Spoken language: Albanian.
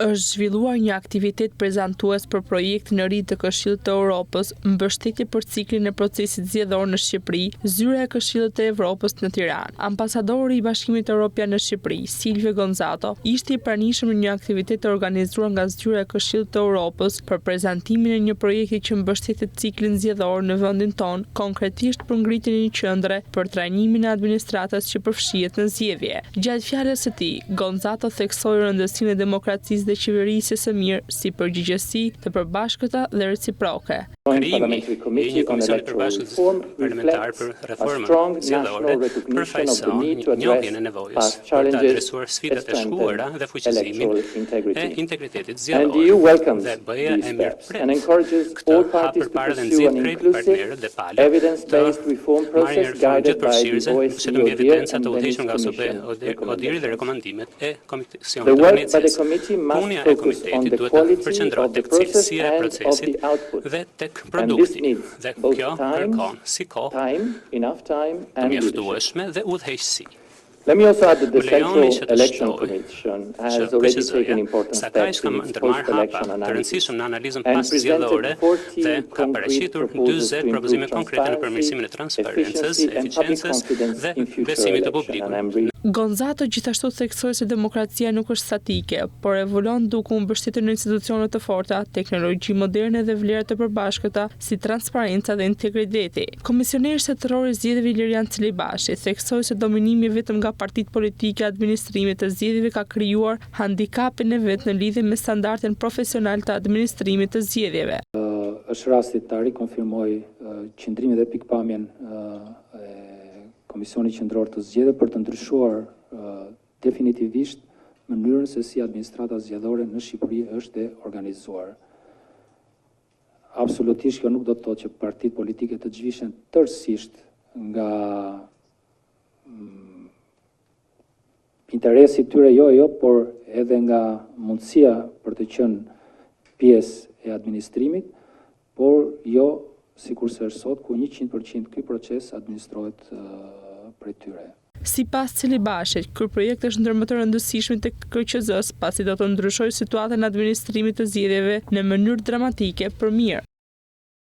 është zhvilluar një aktivitet prezantues për projektin e ri të Këshillit të Evropës, mbështetje për ciklin e procesit zgjedhor në Shqipëri, zyra e Këshillit të Evropës në Tiranë. Ambasadori i Bashkimit Evropian në Shqipëri, Silvio Gonzato, ishte i pranishëm në një aktivitet të organizuar nga zyra e Këshillit të Evropës për prezantimin e një projekti që mbështetet ciklin zgjedhor në vendin tonë, konkretisht për ngritjen e një qendre për trajnimin e administratës që përfshihet në zgjedhje. Gjatë fjalës së tij, Gonzato theksoi rëndësinë e demokracisë dhe qeverisje së mirë si përgjegjësi të përbashkëta dhe reciproke. Krimi i një komisioni përbashkët parlamentar për reformën zgjedhore përfaqëson njohjen e nevojës për të adresuar sfidat e shkuara dhe fuqizimin e integritetit zgjedhor dhe BE e mirëpret këtë hap përpara dhe nxjerr prej partnerët dhe palët të marrë një reformë gjithëpërfshirëse që të mbi evidencat të udhëhequra nga ODIHR dhe rekomandimet e Komisionit të Venecias. Punja e komitetit duhet të përqendrohet tek cilësia e procesit dhe tek produkti, dhe kjo kërkon si kohë të mjaftueshme dhe udhëheqësi. Let me also add that the Më lejoni që Central të Election shtoj Commission që has already taken precisojë important sa ka steps ishka in its ndërmarr hapa post-election të analysis rëndësishëm në analizën and pas zgjedhore presented dhe 40 ka paraqitur proposals 40 to propozime improve konkrete në përmirësimin e transparencës, efficiency and public eficiencës confidence dhe in future besimit të election. And I'm publikut. Gonzato gjithashtu theksoi se demokracia nuk është statike, por evolon duke u mbështetur në institucione të forta, teknologji moderne dhe vlera të përbashkëta si transparenca dhe integriteti. Komisioneri shtetëror i zgjedhjeve Ilirian Celibashi theksoi se dominimi vetëm nga partitë politike administrimit të zgjedhjeve ka krijuar handikapin e vet në lidhje me standardin profesional të administrimit të zgjedhjeve. Është rasti ta rikonfirmoj qëndrimin dhe pikpamjen e Komisionit Qendror të Zgjedhjeve për të ndryshuar definitivisht mënyrën se si administrata zgjedhore në Shqipëri është organizuar. Absolutisht kjo nuk do të thotë që partitë politike të zhvishen tërësisht nga interesi tyre jo, por edhe nga mundësia për të qenë pjesë e administrimit, por jo sikurse është sot ku 100% ky proces administrohet prej tyre. Sipas Celibashit, ky projekt është ndër më të rëndësishmit të KQZ-s, pasi do të ndryshojë situatën e administrimit të zgjedhjeve në mënyrë dramatike për mirë.